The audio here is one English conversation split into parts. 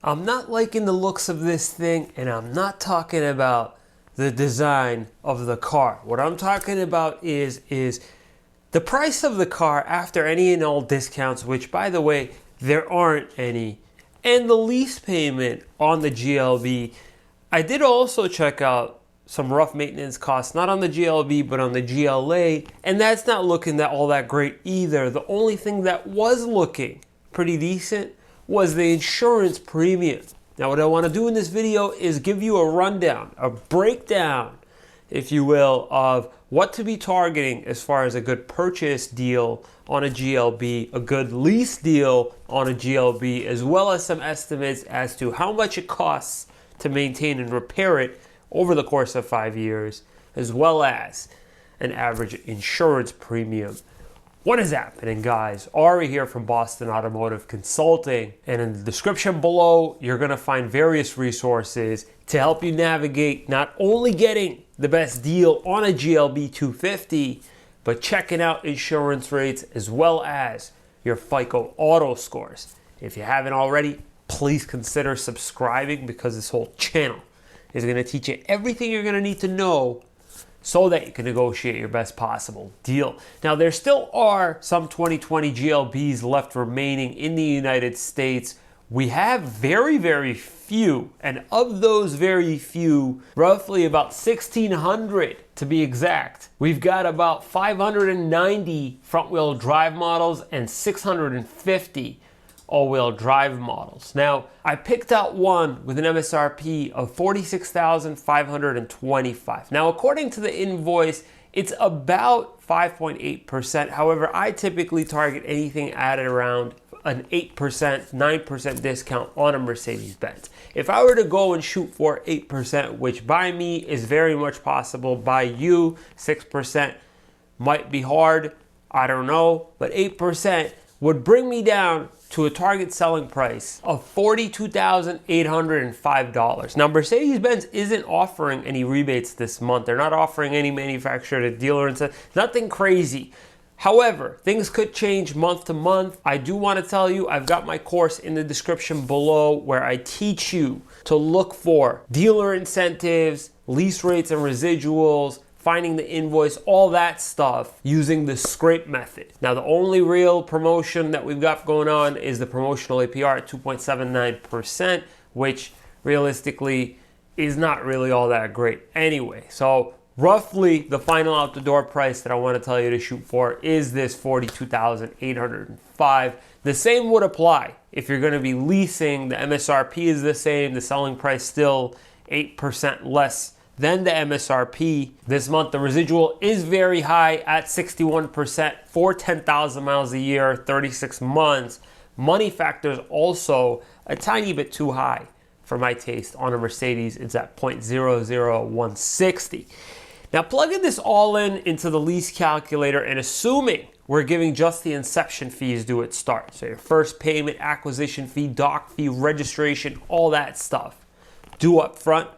I'm not liking the looks of this thing, and I'm not talking about the design of the car. What I'm talking about is the price of the car after any and all discounts, which by the way, there aren't any, and the lease payment on the GLB. I did also check out some rough maintenance costs, not on the GLB, but on the GLA, and that's not looking all that great either. The only thing that was looking pretty decent was the insurance premium. Now what I want to do in this video is give you a rundown, a breakdown, if you will, of what to be targeting as far as a good purchase deal on a GLB, a good lease deal on a GLB, as well as some estimates as to how much it costs to maintain and repair it over the course of 5 years, as well as an average insurance premium. What is happening, guys? Ari here from Boston Automotive Consulting, and in the description below you're going to find various resources to help you navigate not only getting the best deal on a GLB250, but checking out insurance rates as well as your FICO auto scores. If you haven't already, please consider subscribing, because this whole channel is going to teach you everything you're going to need to know so that you can negotiate your best possible deal. Now, there still are some 2020 GLBs left remaining in the United States. We have very, very few, and of those very few, roughly about 1,600 to be exact. We've got about 590 front-wheel drive models and 650 all-wheel drive models. Now, I picked out one with an MSRP of $46,525. Now, according to the invoice, it's about 5.8%. However, I typically target anything at around an 8%, 9% discount on a Mercedes Benz. If I were to go and shoot for 8%, which by me is very much possible, by you, 6% might be hard, I don't know, but 8% would bring me down to a target selling price of $42,805. Now, Mercedes-Benz isn't offering any rebates this month. They're not offering any manufacturer to dealer incentive, nothing crazy. However, things could change month to month. I do want to tell you, I've got my course in the description below where I teach you to look for dealer incentives, lease rates and residuals, finding the invoice, all that stuff using the scrape method. Now, the only real promotion that we've got going on is the promotional APR at 2.79%, which realistically is not really all that great anyway. So roughly the final out the door price that I want to tell you to shoot for is this $42,805. The same would apply if you're going to be leasing. The MSRP is the same, the selling price still 8% less than the MSRP. This month, the residual is very high at 61% for 10,000 miles a year, 36 months. Money factor is also a tiny bit too high for my taste on a Mercedes. It's at 0.00160. Now, plugging this all into the lease calculator and assuming we're giving just the inception fees due at start. So your first payment, acquisition fee, doc fee, registration, all that stuff due up front,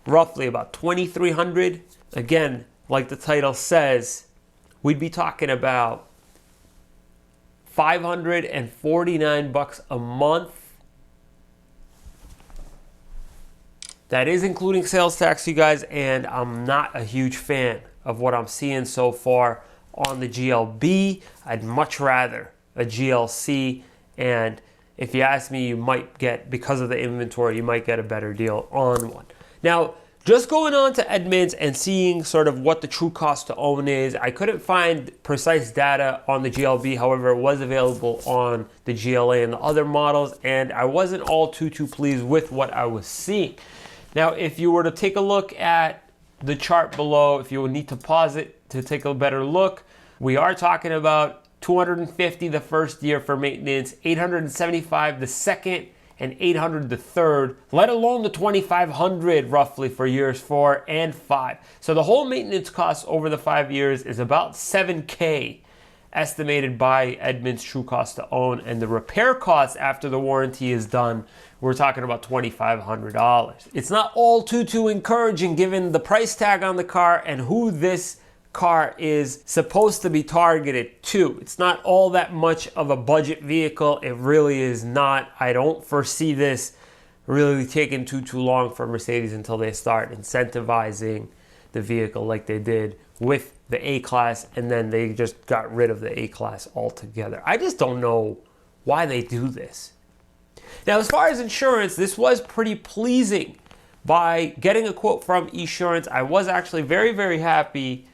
roughly about $2,300. Again, like the title says, we'd be talking about $549 a month. That is including sales tax, you guys, and I'm not a huge fan of what I'm seeing so far on the GLB. I'd much rather a GLC, and if you ask me, you might get, because of the inventory, you might get a better deal on one. Now, just going on to Edmunds and seeing sort of what the true cost to own is, I couldn't find precise data on the GLB. However, it was available on the GLA and the other models, and I wasn't all too pleased with what I was seeing. Now, if you were to take a look at the chart below, if you would need to pause it to take a better look, we are talking about $250 the first year for maintenance, $875 the second, and $800 the third, let alone the $2,500 roughly for years 4 and 5. So the whole maintenance cost over the 5 years is about $7K estimated by Edmunds true cost to own, and the repair costs after the warranty is done, we're talking about $2,500. It's not all too encouraging given the price tag on the car and who this car is supposed to be targeted to. It's not all that much of a budget vehicle. It really is not. I don't foresee this really taking too long for Mercedes until they start incentivizing the vehicle like they did with the A-Class, and then they just got rid of the A-Class altogether. I just don't know why they do this. Now, as far as insurance, this was pretty pleasing. By getting a quote from Esurance, I was actually very happy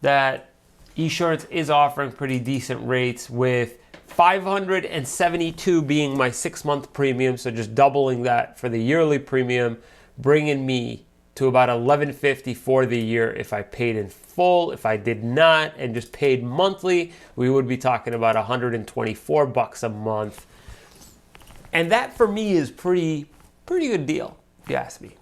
that Esurance is offering pretty decent rates, with $572 being my 6-month premium, so just doubling that for the yearly premium, bringing me to about $1150 for the year if I paid in full. If I did not and just paid monthly, we would be talking about $124 a month. And that for me is pretty good deal, if you ask me.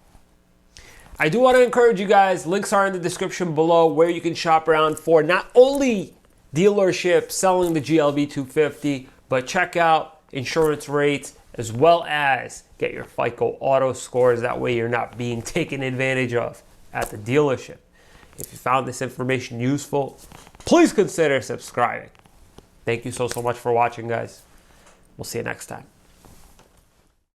I do want to encourage you guys, links are in the description below where you can shop around for not only dealerships selling the GLB250, but check out insurance rates as well as get your FICO auto scores. That way you're not being taken advantage of at the dealership. If you found this information useful, please consider subscribing. Thank you so much for watching, guys. We'll see you next time.